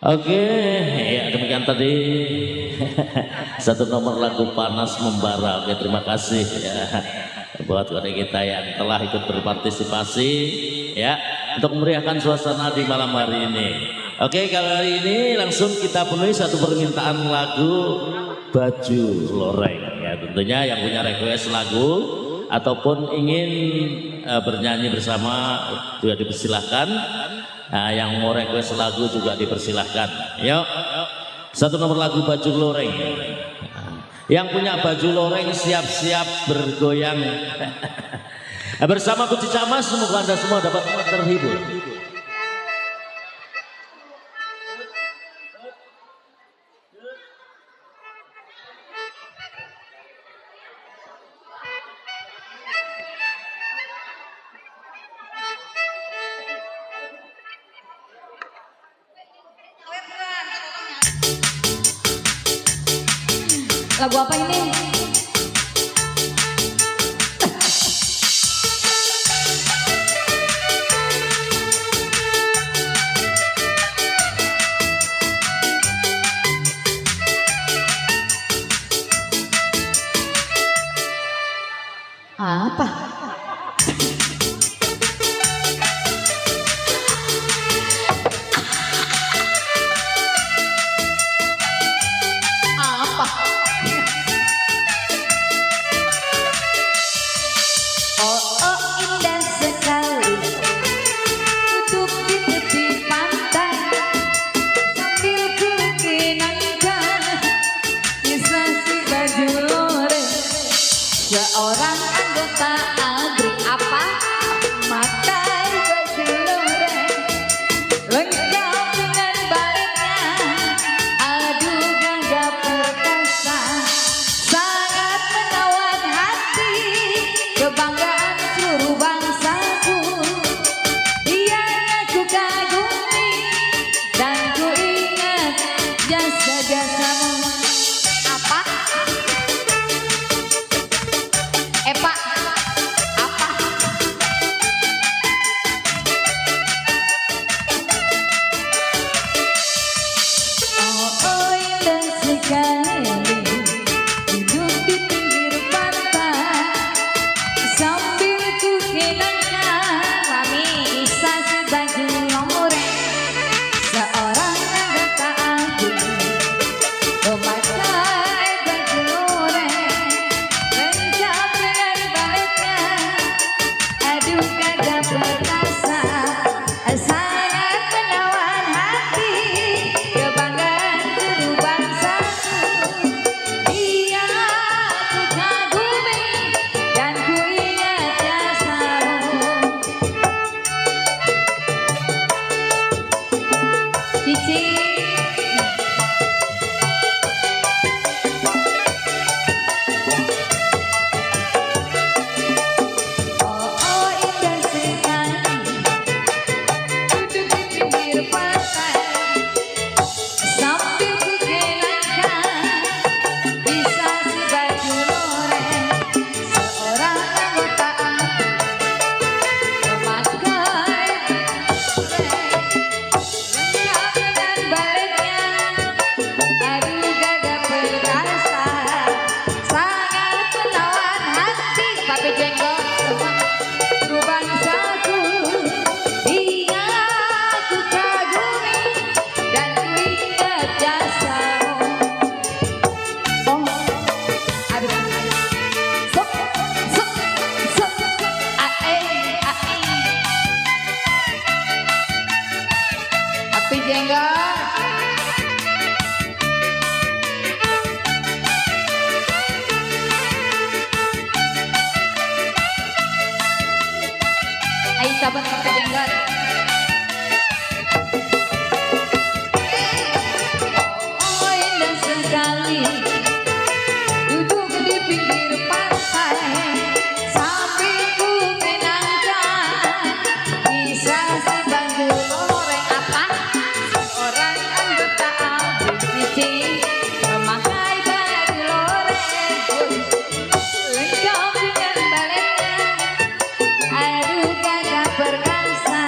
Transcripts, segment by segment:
Oke, ya demikian tadi satu nomor lagu Panas Membara. Oke, terima kasih ya buat kepada kita yang telah ikut berpartisipasi ya untuk memeriahkan suasana di malam hari ini. Oke, kali ini langsung kita penuhi satu permintaan lagu Baju Loreng ya, tentunya yang punya request lagu ataupun ingin bernyanyi bersama juga dipersilahkan. Nah, yang mau request lagu juga dipersilahkan. Yuk, satu nomor lagu Baju Loreng. Yang punya baju loreng siap-siap bergoyang. Bersama Kunci Camas, semoga Anda semua dapat terhibur. Lagu apa ini? Apa? Seorang anggota ABRI apa? Pakai baju loreng, lengkap dengan baliknya. Aduh gagah perkasa, sangat menawan hati, kebanggaan seluruh bangsaku. Dia aku kagumi dan ku ingat jasa-jasamu. Apa? Pak, apa? Oh, indah sekali duduk di pinggir pantai sambil ku kenangkan mami Isa sebagai loreng. Seorang anggota ABRI memakai baju loreng, lengkap dengan baliknya. Aduh gagah perkasa, sangat menawan hati, kebanggaan seluruh bangsaku. Dia aku kagumi dan ku ingat jasamu. Cici. Sahabat Kopi Jenggot. Oh, indah sekali duduk di pinggir pantai sambil ku menangkan kisah si baju loreng. Apa? Seorang anggota ABRI memakai baju loreng, lengkap dengan baliknya. Aduh gagah perkasa,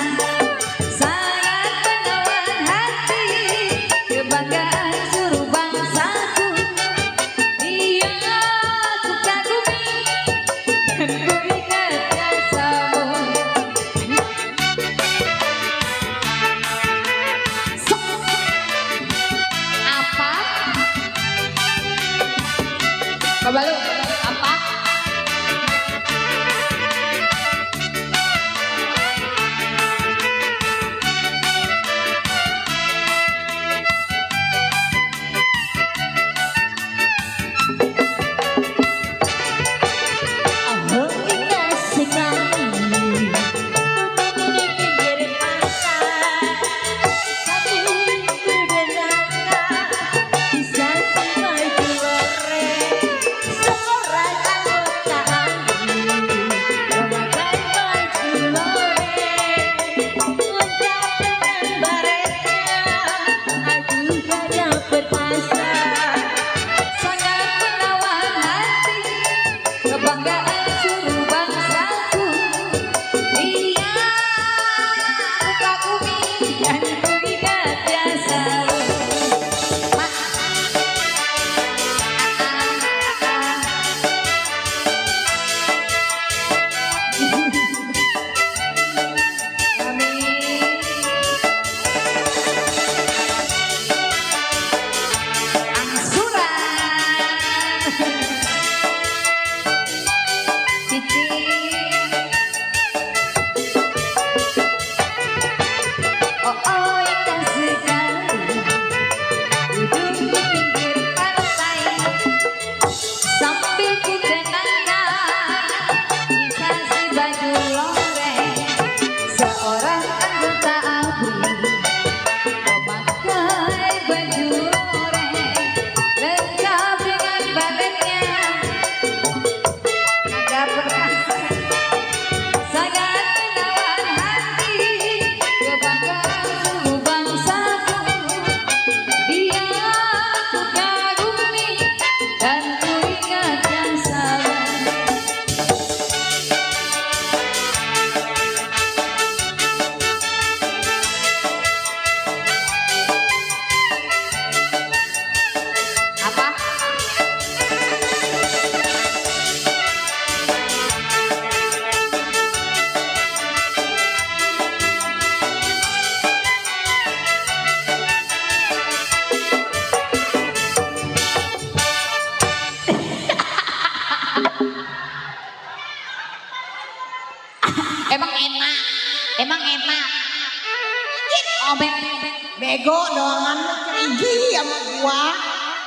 Bego doangan tinggi sama gua.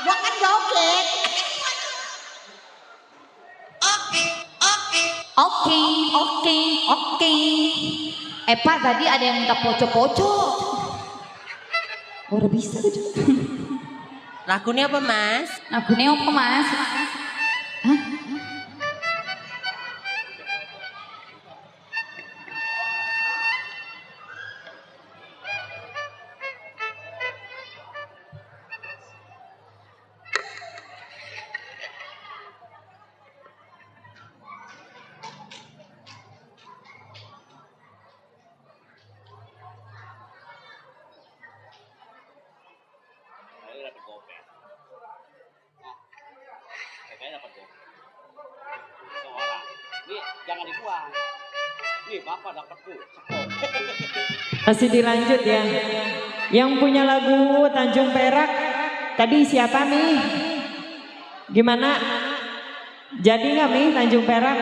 Gua kan joget. Oke. Pak tadi ada yang minta poco-poco. Udah bisa gitu. Lagunya apa mas? Lagunya apa mas? Hah? Jangan dibuang. Nih bapak dapat tuh. Masih dilanjut ya. Yang punya lagu Tanjung Perak tadi siapa nih? Gimana? Jadi nggak nih Tanjung Perak?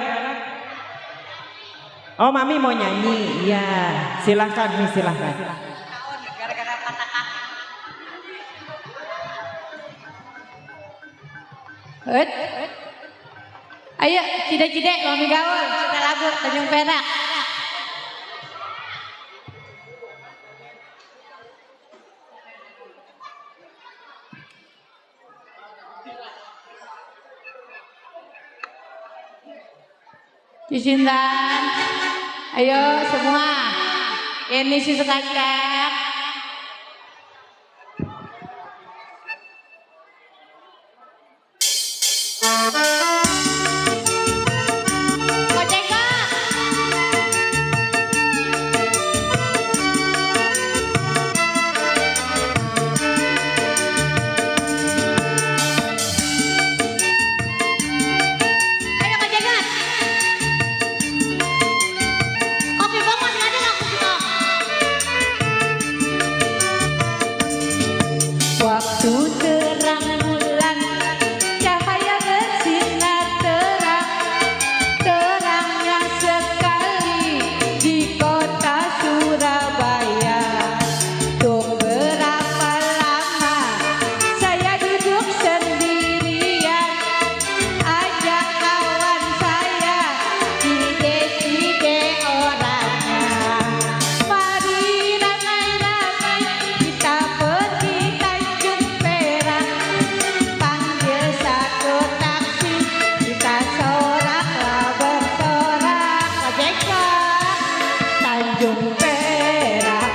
Oh mami mau nyanyi, ya silahkan nih silahkan. Ayo, cide-cide, mami gaul, kita lagu Tanjung Perak. Cicintan, ayo semua, ini si sekajak. Waktu terang bulan, cahaya bersinar terang, terangnya sekali di kota Surabaya. Untuk berapa lama saya duduk sendirian, ajak kawan saya, ide-ide orangnya. Mari ramai-ramai kita pergi Tanjung Perak, panggil satu taksi, kita soraklah bersorak. Ojeklah Tanjung Perak,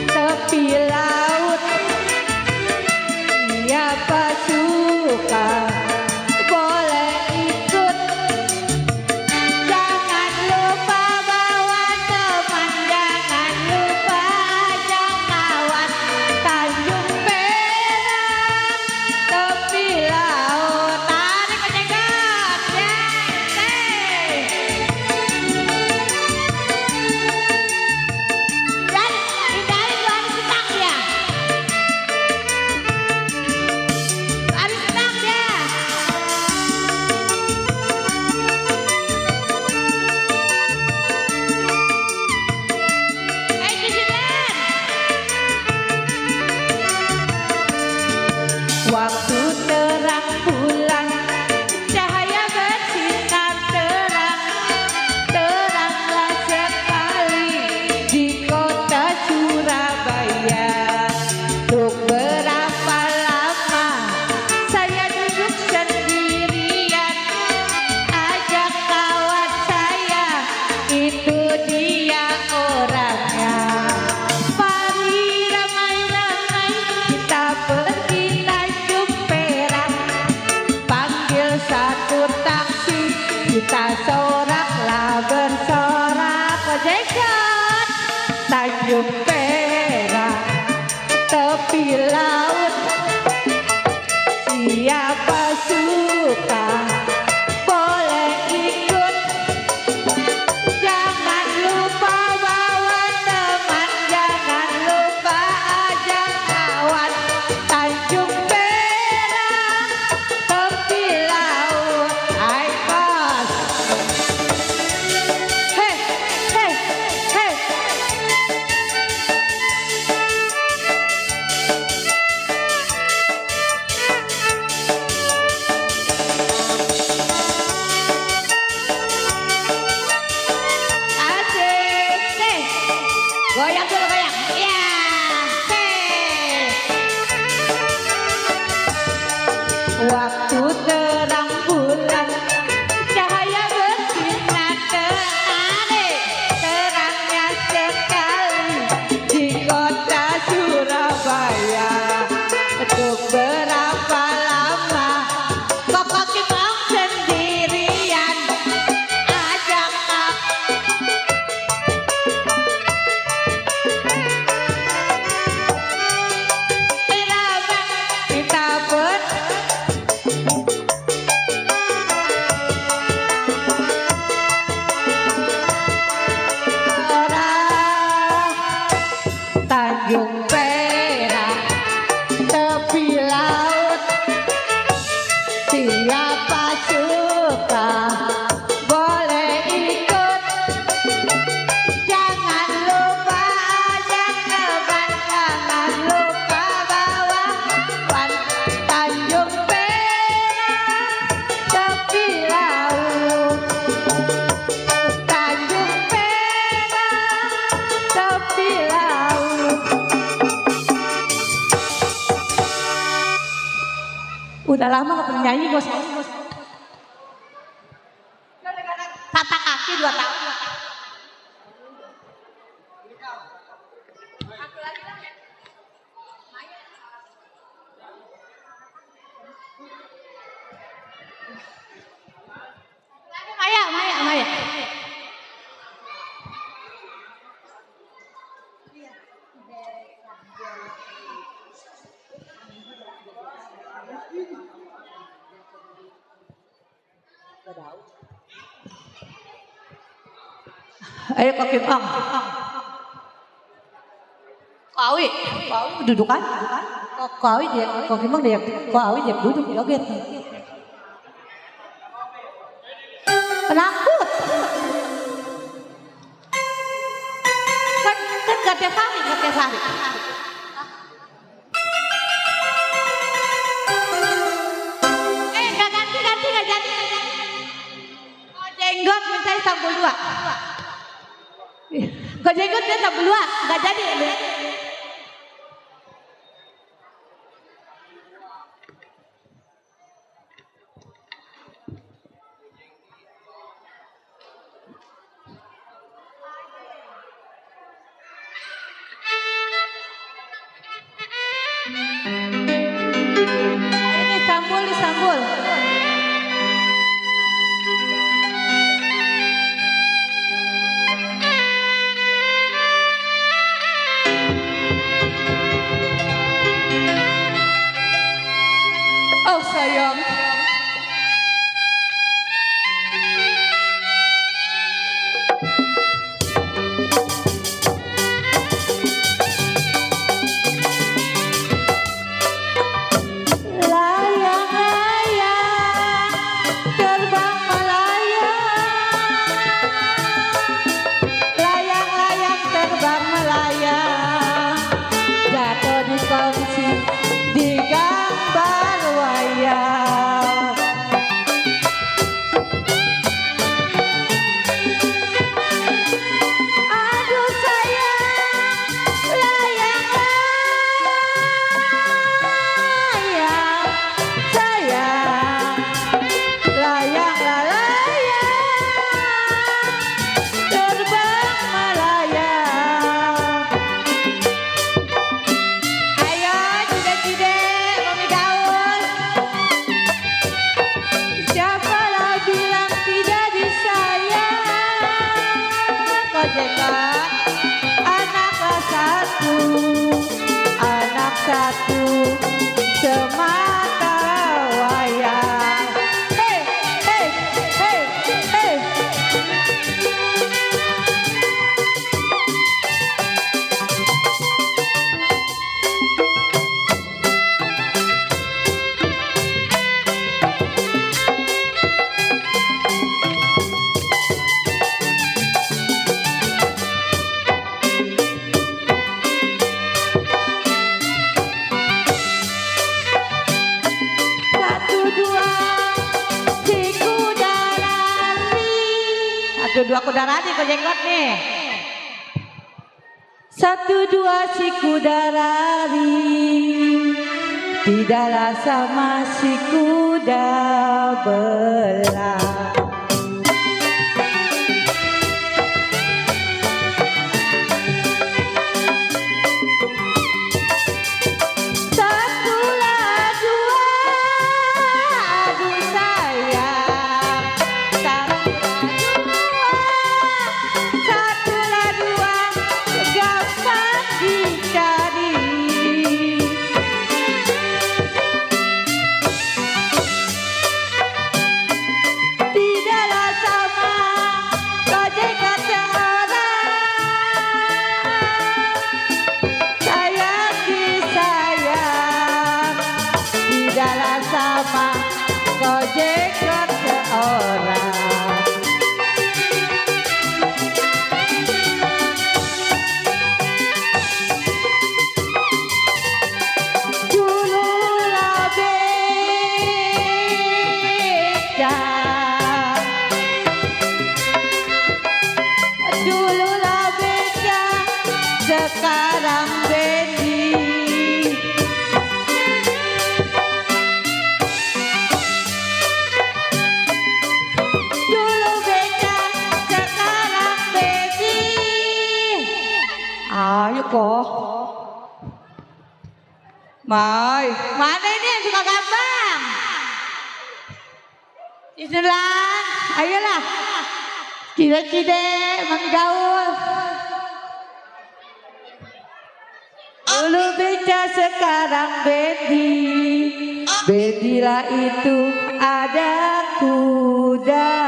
tepi laut, siapa suka boleh ikut. Jangan lupa bawa teman, jangan lupa ajak kawan. Tanjung Perak, tepi laut, tarik kecengat, dan hindari dua setang ya. Harus tenang ya. Waktu terang bulan, cahaya bersinar terang, teranglah sekali di kota Surabaya. Untuk berapa lama saya duduk sendirian, ajak kawan saya, itu dia orangnya. Mari ramai-ramai kita pergi Tanjung Perak, panggil satu taksi, kita soraklah bersorak. Ojeklah Tanjung Perak, tepi laut, siapa suka boleh ikut. Jangan lupa bawa teman, jangan lupa ajak kawan. Tanjung Perak, tepi laut, hai bos. Hei, hei, hei. Udah lama gak pernah nyanyi bos. Patah kaki 2 tahun. Maya. Ayo Kak Kim. Kau dudukan. Kau dia, Kak Kim dia, kau dia duduk joget. Penakut. Kan gak tiap hari. Gak ganti. Kau jenggot minta sambal 2. Kau jenggot dia sambal 2, gak jadi. Ini disambul. Oh sayang. Anak satu semata wayang. Hey. Dua kuda radi kau jenggot nih. 1, 2 si kuda lari, tidaklah sama si kuda belah. Tidak Mai, mana ini yang suka gambang? Inilah, ayolah. Cide-cide, mami gaul. Dulu beca sekarang Betty. Betty lah itu ada kudanya.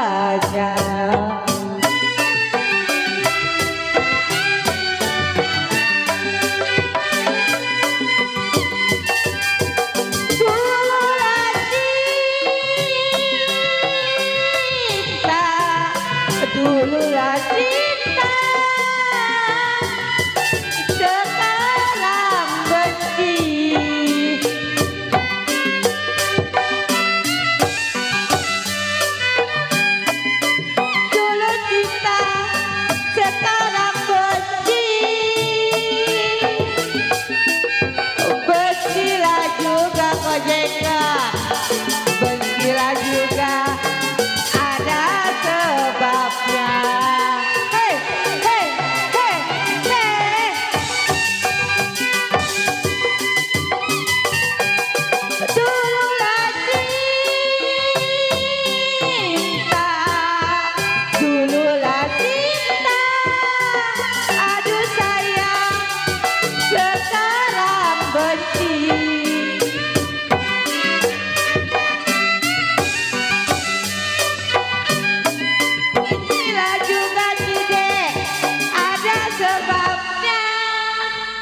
Dululah cinta, sekarang benci. Dulu cinta, sekarang benci. Bencilah juga kau jenggot, bencilah juga.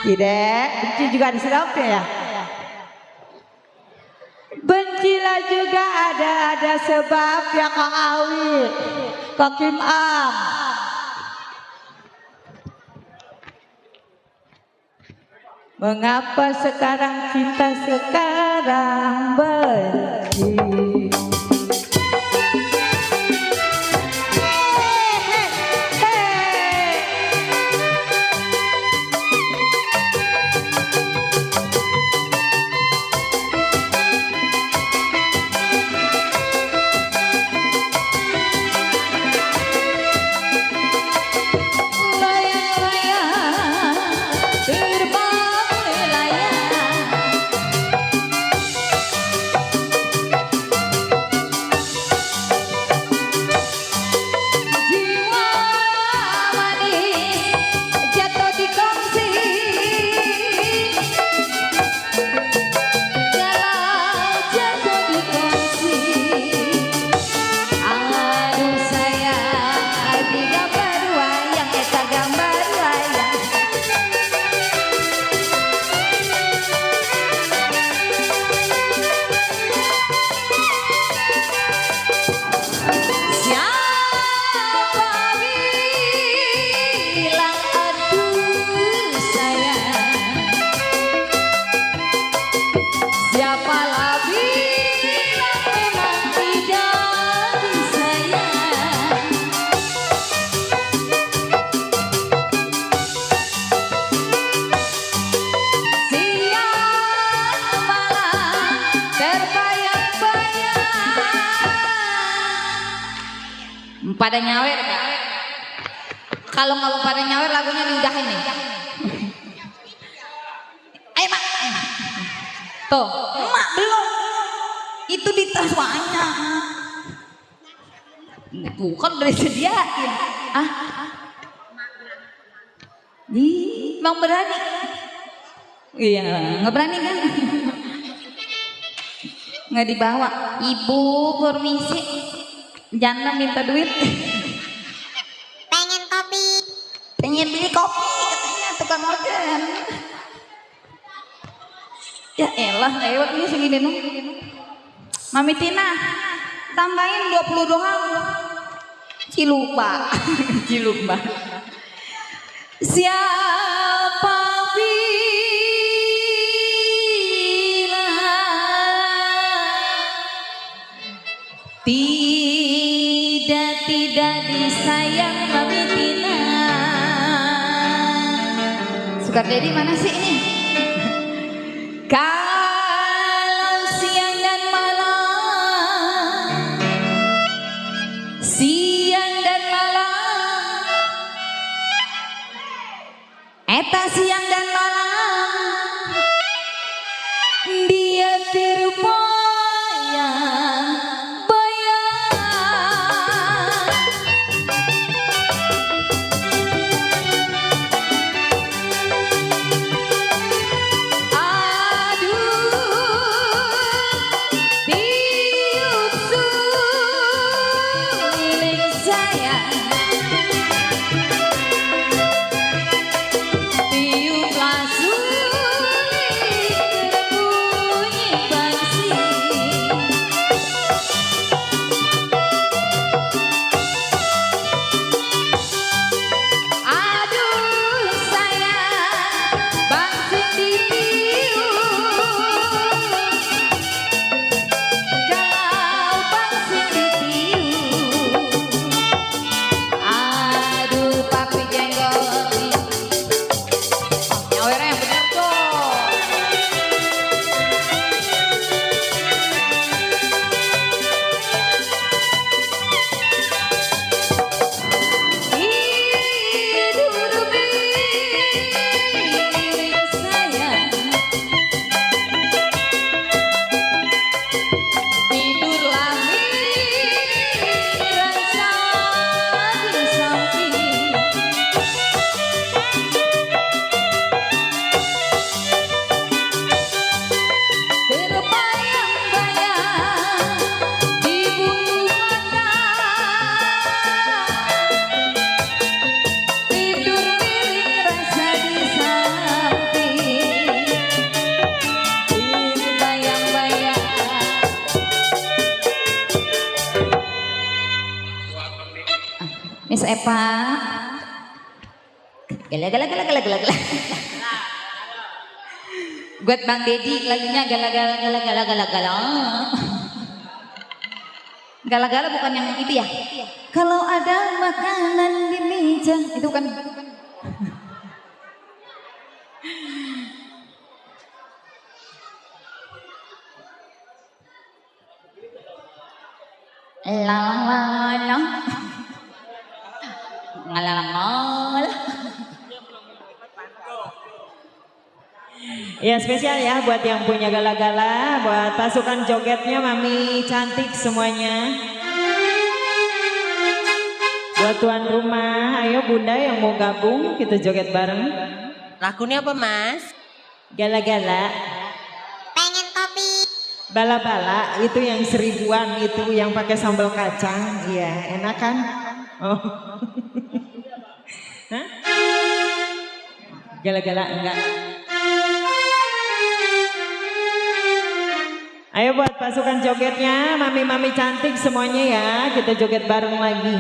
Tidak, benci juga ada sebabnya ya. Bencilah juga ada sebab ya Kak Awi, Kak Kim Am. Mengapa sekarang cinta sekarang benci? Pada nyawer Kak. Kalau nggak pada nyawer lagunya diudahin nih. Ayo Mak. Tuh, Mak belum. Itu di tas banyak. Bukan udah disediain. Emang berani? Iya, nggak berani kan? Nggak dibawa. Ibu permisi. Jana minta duit. Pengen kopi. Pengen beli kopi katanya tukang organ. Ya elah lewat ini segini nung. Mami Tina tambahin 20 doang. Cilupa. Cilupa. Siapa tidak disayang Mami Tina. Suka Dedi mana sih ini? Kalau siang dan malam, siang dan malam, eta siang dan malam, Miss Eva. Gala gala gala gala gala gala. Buat Bang Dedi lagunya gala gala gala gala gala gala. Gala gala bukan yang itu ya? Kalau ada makanan di meja itu kan. La la la ngalang. Ya spesial ya buat yang punya gala-gala, buat pasukan jogetnya Mami cantik semuanya. Buat tuan rumah, ayo bunda yang mau gabung kita joget bareng. Lagunya apa mas? Gala-gala. Pengen kopi. Bala-bala itu yang 1000-an itu yang pakai sambal kacang, iya enak kan? Oh, hah? Gala-gala enggak? Ayo buat pasukan jogetnya, mami-mami cantik semuanya ya, kita joget bareng lagi.